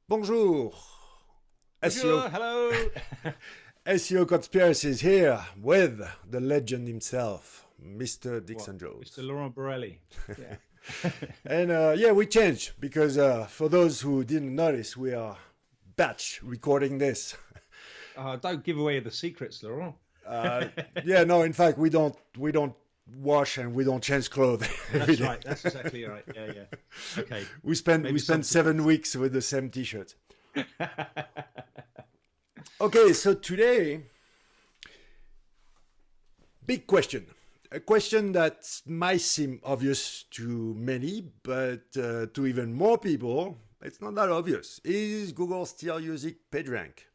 Bonjour. Bonjour, hello. SEO Conspiracy is here with the legend himself, Mr. Dixon Jones. Mr. Laurent Borelli. Yeah. And we changed because for those who didn't notice, we are batch recording this. Don't give away the secrets, Laurent. In fact, we don't wash and we don't change clothes. That's right. That's exactly right. Yeah. Okay. We spent 7 weeks with the same T-shirt. Okay, so today, big question. A question that might seem obvious to many, but to even more people, it's not that obvious. Is Google still using PageRank?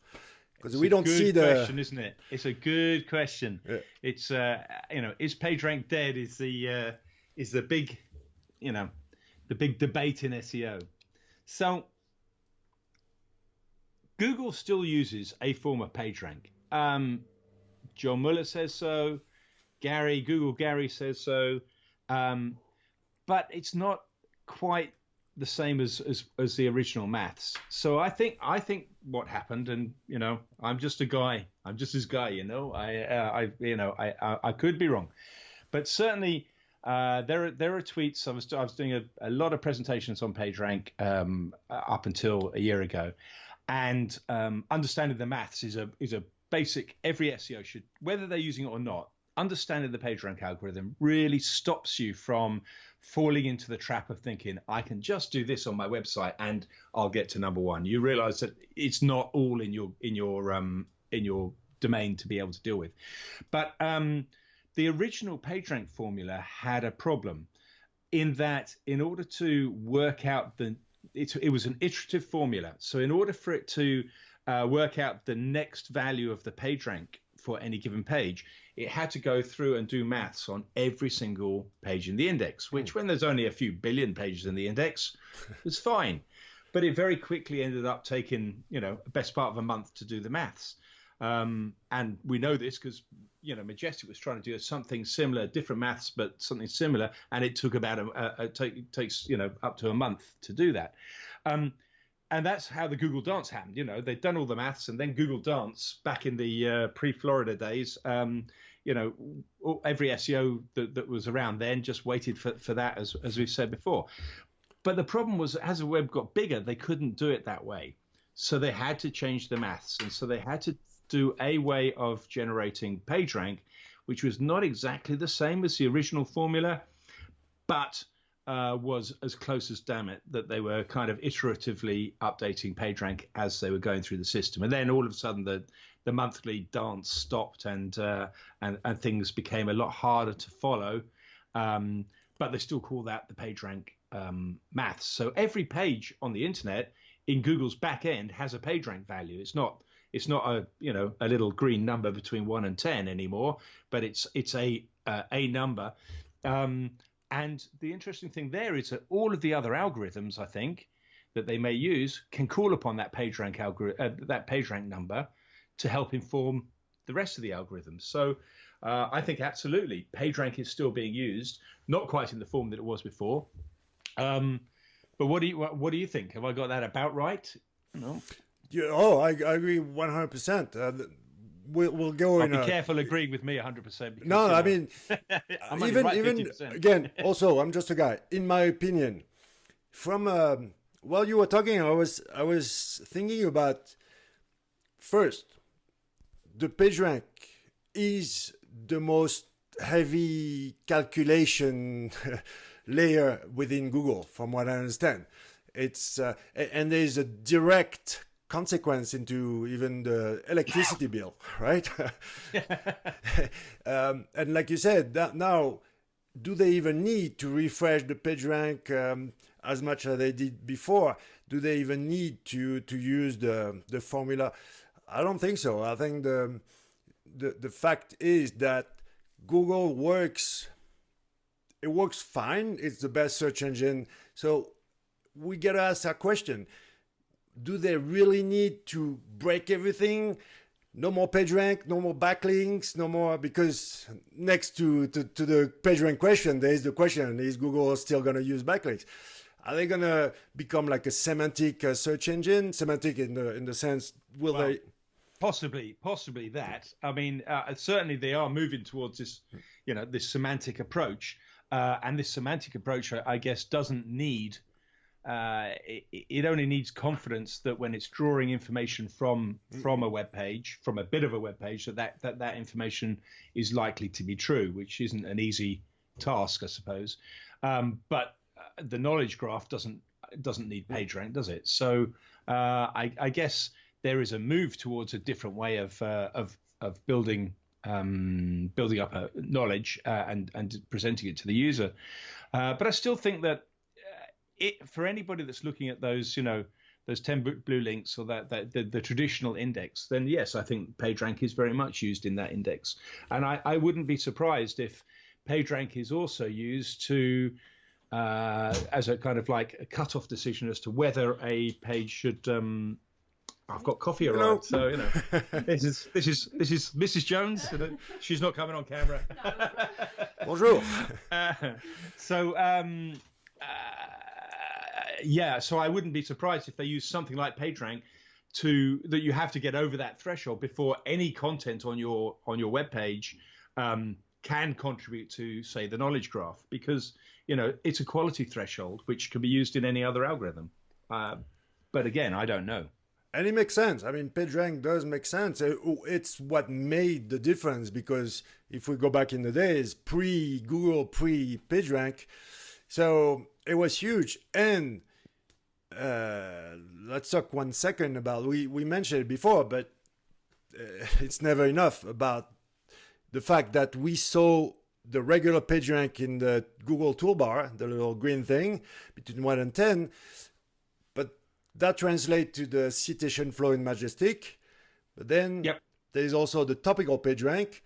Because we don't see the question, isn't it? It's a good question. Yeah. It's is PageRank dead? Is the big, the big debate in SEO. So Google still uses a form of PageRank. John Mueller says so. Google Gary says so. But it's not quite the same as the original maths. So I think what happened, and I'm just a guy. I'm just this guy. I could be wrong, but certainly there are tweets. I was doing a lot of presentations on PageRank up until a year ago, and understanding the maths is a basic. Every SEO should, whether they're using it or not. Understanding the PageRank algorithm really stops you from falling into the trap of thinking, I can just do this on my website and I'll get to number one. You realize that it's not all in your domain to be able to deal with. But the original PageRank formula had a problem in that in order to work out it was an iterative formula. So in order for it to work out the next value of the PageRank for any given page, it had to go through and do maths on every single page in the index, which when there's only a few billion pages in the index, is fine. But it very quickly ended up taking, a best part of a month to do the maths. And we know this because, Majestic was trying to do something similar, different maths, but something similar. And it took about it takes, up to a month to do that. And that's how the Google Dance happened. They'd done all the maths, and then Google Dance back in the pre-Florida days. Every SEO that was around then just waited for that, as we've said before. But the problem was, as the web got bigger, they couldn't do it that way. So they had to change the maths, and so they had to do a way of generating PageRank, which was not exactly the same as the original formula, but was as close as damn it that they were kind of iteratively updating PageRank as they were going through the system. And then all of a sudden the monthly dance stopped and things became a lot harder to follow. But they still call that the PageRank maths. So every page on the internet in Google's back end has a PageRank value. It's not a little green number between 1 and 10 anymore, but it's a number. And the interesting thing there is that all of the other algorithms, I think, that they may use can call upon that PageRank that PageRank number to help inform the rest of the algorithms. So I think absolutely PageRank is still being used, not quite in the form that it was before. But what do you think? Have I got that about right? No. I agree 100%. We'll go Be careful agreeing with me 100%. No, I mean, even 50%. Again, also, I'm just a guy. In my opinion, from while you were talking, I was thinking about first, the PageRank is the most heavy calculation layer within Google, from what I understand. It's and there's a direct consequence into even the electricity bill, right? And like you said, now, do they even need to refresh the PageRank as much as they did before? Do they even need to use the formula? I don't think so. I think the fact is that Google works. It works fine. It's the best search engine. So we gotta ask a question. Do they really need to break everything? No more PageRank, no more backlinks, no more, because next to the PageRank question, there is the question, is Google still going to use backlinks? Are they gonna become like a semantic search engine? Semantic in the sense, will they? Possibly that. I mean, certainly they are moving towards this, this semantic approach, and this semantic approach, I guess, doesn't need. It only needs confidence that when it's drawing information from a web page, from a bit of a web page, that information is likely to be true, which isn't an easy task, I suppose. But the knowledge graph doesn't need PageRank, does it? So I guess there is a move towards a different way of building up a knowledge and presenting it to the user. But I still think that for anybody that's looking at those, those 10 blue links or the traditional index, then yes, I think PageRank is very much used in that index. And I wouldn't be surprised if PageRank is also used to as a kind of like a cutoff decision as to whether a page should. I've got coffee arrived, so this is Mrs. Jones. She's not coming on camera. Bonjour. So I wouldn't be surprised if they use something like PageRank that you have to get over that threshold before any content on your web page can contribute to, say, the knowledge graph, because it's a quality threshold which can be used in any other algorithm. But again, I don't know. And it makes sense. I mean, PageRank does make sense. It's what made the difference, because if we go back in the days, pre-Google, pre-PageRank, so it was huge. And let's talk 1 second about, we mentioned it before, but it's never enough, about the fact that we saw the regular PageRank in the Google Toolbar, the little green thing, between 1 and 10, but that translates to the citation flow in Majestic. But then there's also the Topical PageRank,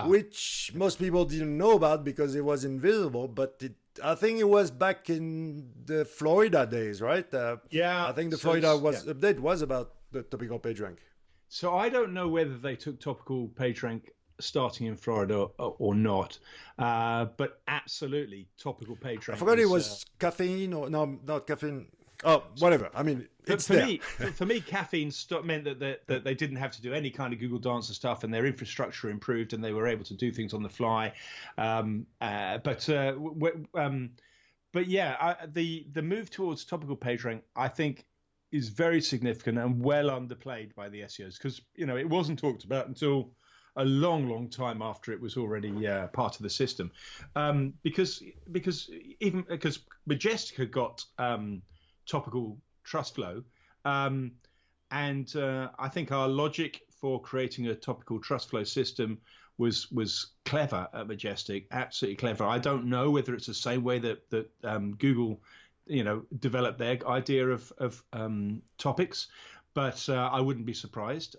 which most people didn't know about because it was invisible, but I think it was back in the Florida days, right? I think the Florida update was about the Topical PageRank. So I don't know whether they took Topical PageRank starting in Florida or not, but absolutely Topical PageRank. I forgot it was caffeine, or no, not caffeine. Oh, whatever. I mean, it's for me, caffeine meant that they didn't have to do any kind of Google Dancer stuff, and their infrastructure improved, and they were able to do things on the fly. But yeah, the move towards Topical PageRank, I think, is very significant and well underplayed by the SEOs, because it wasn't talked about until a long time after it was already part of the system, because Majestic had got Topical TrustFlow, and I think our logic for creating a Topical TrustFlow system was clever at Majestic, absolutely clever. I don't know whether it's the same way that Google, developed their idea of topics, but I wouldn't be surprised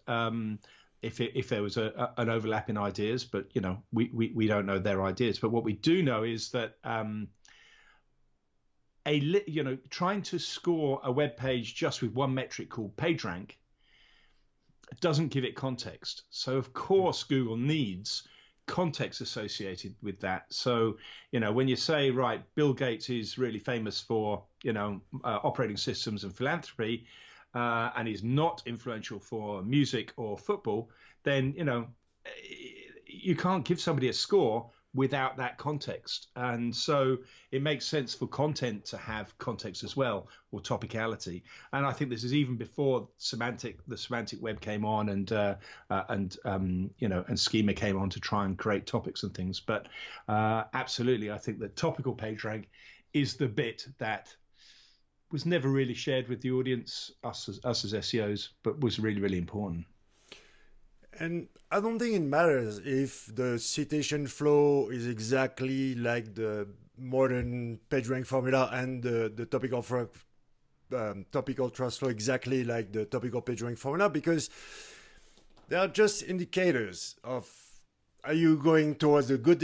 if there was an overlap in ideas. But we don't know their ideas. But what we do know is that trying to score a web page just with one metric called PageRank doesn't give it context. So of course Google needs context associated with that. So when you say, right, Bill Gates is really famous for operating systems and philanthropy, and is not influential for music or football, then you can't give somebody a score without that context. And so it makes sense for content to have context as well, or topicality. And I think this is even before the semantic web came on, and schema came on to try and create topics and things. But absolutely, I think that Topical PageRank is the bit that was never really shared with the audience, us as SEOs, but was really, really important. And I don't think it matters if the citation flow is exactly like the modern PageRank formula and the topical TrustFlow exactly like the topical PageRank formula, because they are just indicators of, are you going towards a good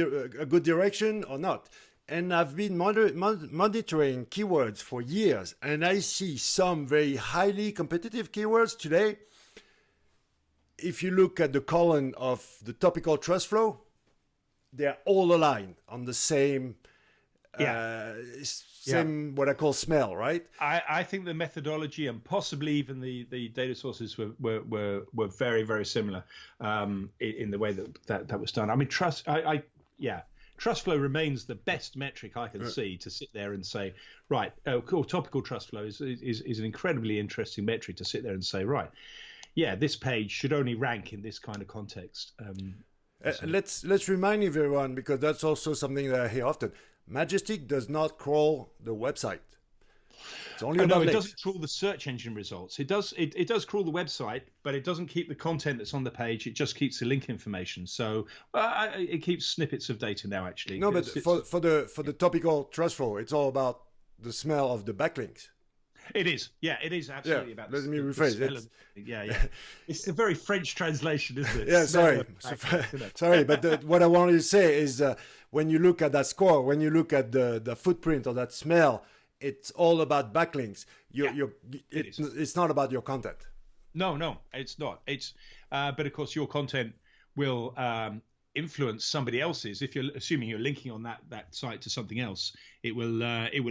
direction or not? And I've been monitoring keywords for years, and I see some very highly competitive keywords today. If you look at the column of the Topical TrustFlow, they are all aligned on the same same what I call smell, right? I think the methodology and possibly even the data sources were very, very similar in the way that was done. I mean, TrustFlow remains the best metric I can see to sit there and say, right, cool, Topical TrustFlow is an incredibly interesting metric to sit there and say, right, yeah, this page should only rank in this kind of context. Let's remind everyone, because that's also something that I hear often. Majestic does not crawl the website. It's only about links. It doesn't crawl the search engine results. It does crawl the website, but it doesn't keep the content that's on the page. It just keeps the link information. So it keeps snippets of data now. Actually, no, but for the Topical TrustFlow, it's all about the smell of the backlinks. It is, it is absolutely about. Let me rephrase it. It's a very French translation, isn't it? Yeah, sorry, but what I wanted to say is when you look at that score, when you look at the footprint of that smell, it's all about backlinks. It's not about your content. No, it's not. It's but of course your content will influence somebody else's. If you're assuming you're linking on that site to something else, it will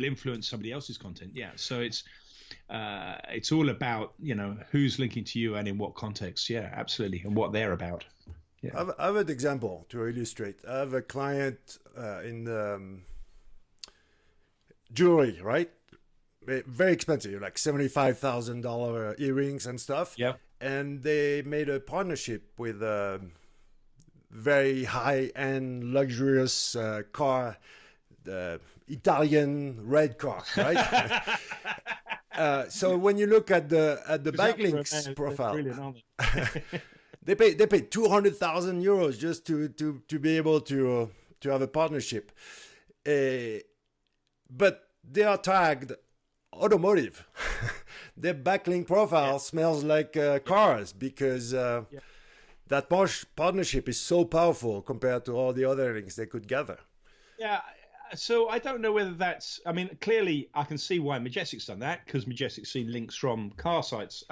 influence somebody else's content. Yeah, so it's all about who's linking to you and in what context. Yeah, absolutely, and what they're about. Yeah. I have an example to illustrate. I have a client in jewelry, right? Very expensive, like $75,000 earrings and stuff. Yeah. And they made a partnership with a very high-end, luxurious car, the Italian red car, right? So when you look at the backlinks profile, they paid 200,000 euros just to be able to have a partnership. But they are tagged automotive. Their backlink profile smells like cars because that partnership is so powerful compared to all the other links they could gather. Yeah. So I don't know whether that's. I mean, clearly I can see why Majestic's done that, because Majestic's seen links from car sites.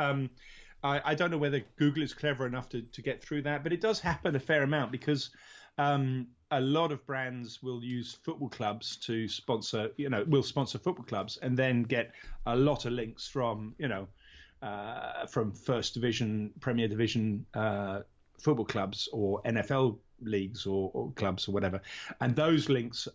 I don't know whether Google is clever enough to get through that, but it does happen a fair amount because a lot of brands will use football clubs to sponsor. Will sponsor football clubs and then get a lot of links from from First Division, Premier Division football clubs or NFL leagues or clubs or whatever, and those links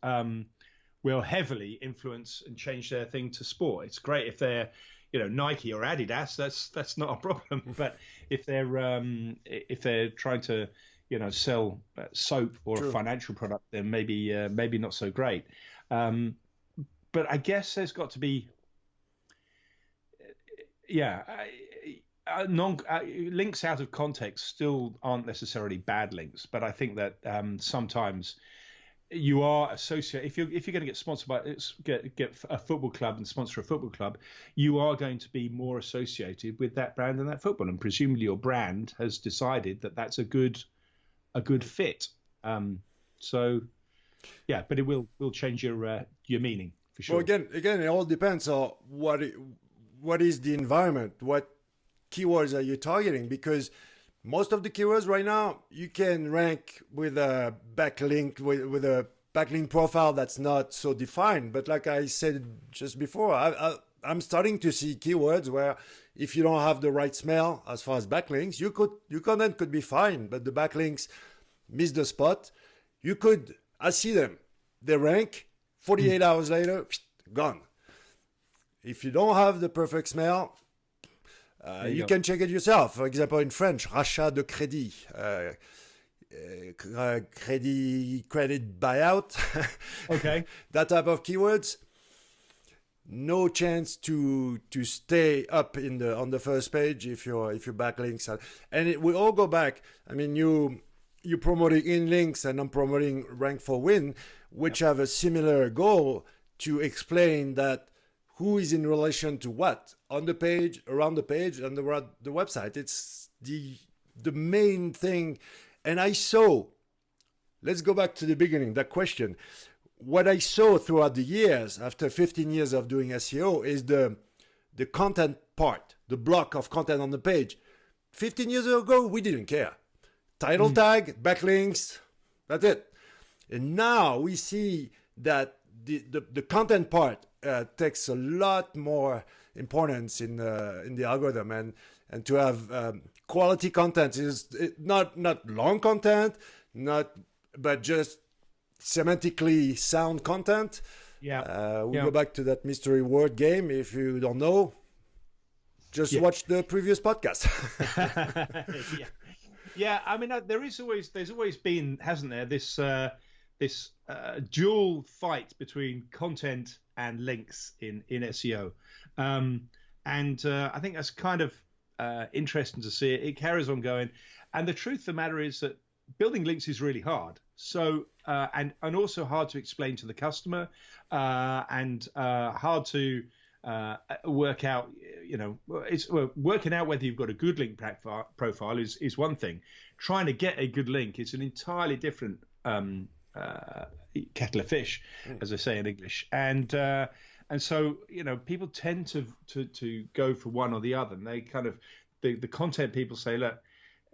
will heavily influence and change their thing to sport. It's great if they're Nike or Adidas, that's not a problem, but if they're trying to sell soap or a financial product, then maybe not so great. But I guess there's got to be links out of context still aren't necessarily bad links, but I think that sometimes you are associated. If you're going to get sponsored by get a football club and sponsor a football club, you are going to be more associated with that brand and that football, and presumably your brand has decided that that's a good fit. So yeah, but it will change your meaning for sure. Well, again, it all depends on what is the environment, what keywords are you targeting, because most of the keywords right now you can rank with a backlink with a backlink profile that's not so defined. But like I said just before, I'm starting to see keywords where if you don't have the right smell as far as backlinks, your content could be fine, but the backlinks miss the spot. I see them, they rank 48 hours later, gone. If you don't have the perfect smell, you can check it yourself. For example, in French, rachat de crédit, credit buyout. Okay. That type of keywords. No chance to stay up on the first page if your backlinks are, and it will all go back. I mean, you promoting in links and I'm promoting rank for win, which have a similar goal to explain that who is in relation to what on the page, around the page, and the website. It's the main thing. And let's go back to the beginning, that question. What I saw throughout the years, after 15 years of doing SEO, is the content part, the block of content on the page. 15 years ago, we didn't care. Title tag, backlinks, that's it. And now we see that the content part takes a lot more importance in the algorithm, and to have quality content is not long content, but just semantically sound content. We go back to that mystery word game. If you don't know, just watch the previous podcast. I mean, there's always been, hasn't there, this dual fight between content and links in SEO, and I think that's kind of interesting to see. It carries on going, and the truth of the matter is that building links is really hard. So and also hard to explain to the customer, and hard to work out. Working out whether you've got a good link profile is one thing. Trying to get a good link is an entirely different kettle of fish, as I say in English. And so people tend to go for one or the other. And they kind of the content people say, look,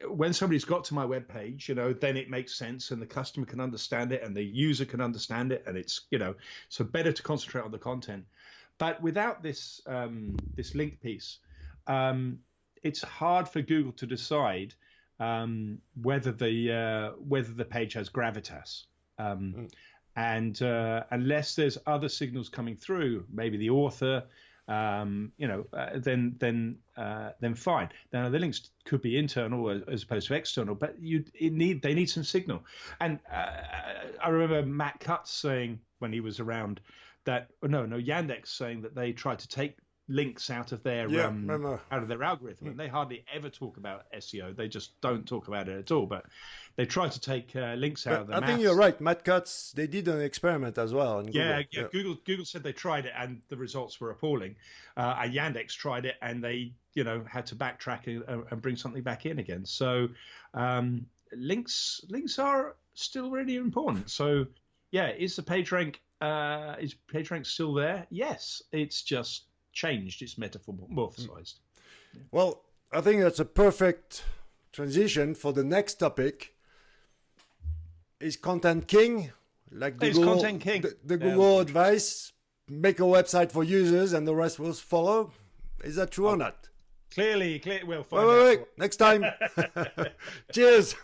when somebody's got to my web page, then it makes sense and the customer can understand it and the user can understand it, and it's so better to concentrate on the content. But without this this link piece, it's hard for Google to decide whether the page has gravitas, and unless there's other signals coming through, maybe the author, then fine. Now the links could be internal as opposed to external, but they need some signal. And I remember Matt Cutts saying when he was around that Yandex saying that they tried to take links out of their algorithm, and they hardly ever talk about SEO. They just don't talk about it at all. But they try to take links out of the I think you're right. Matt Cutts, they did an experiment as well. Google said they tried it and the results were appalling. And Yandex tried it and they had to backtrack and bring something back in again. So links are still really important. So is the PageRank is PageRank still there? Yes, it's just changed. It's metamorphosized. Well, I think that's a perfect transition for the next topic. Is content king? Like the Google, content king. The Google advice: make a website for users and the rest will follow. Is that true or not? Clearly, we'll find out. Wait. Next time. Cheers.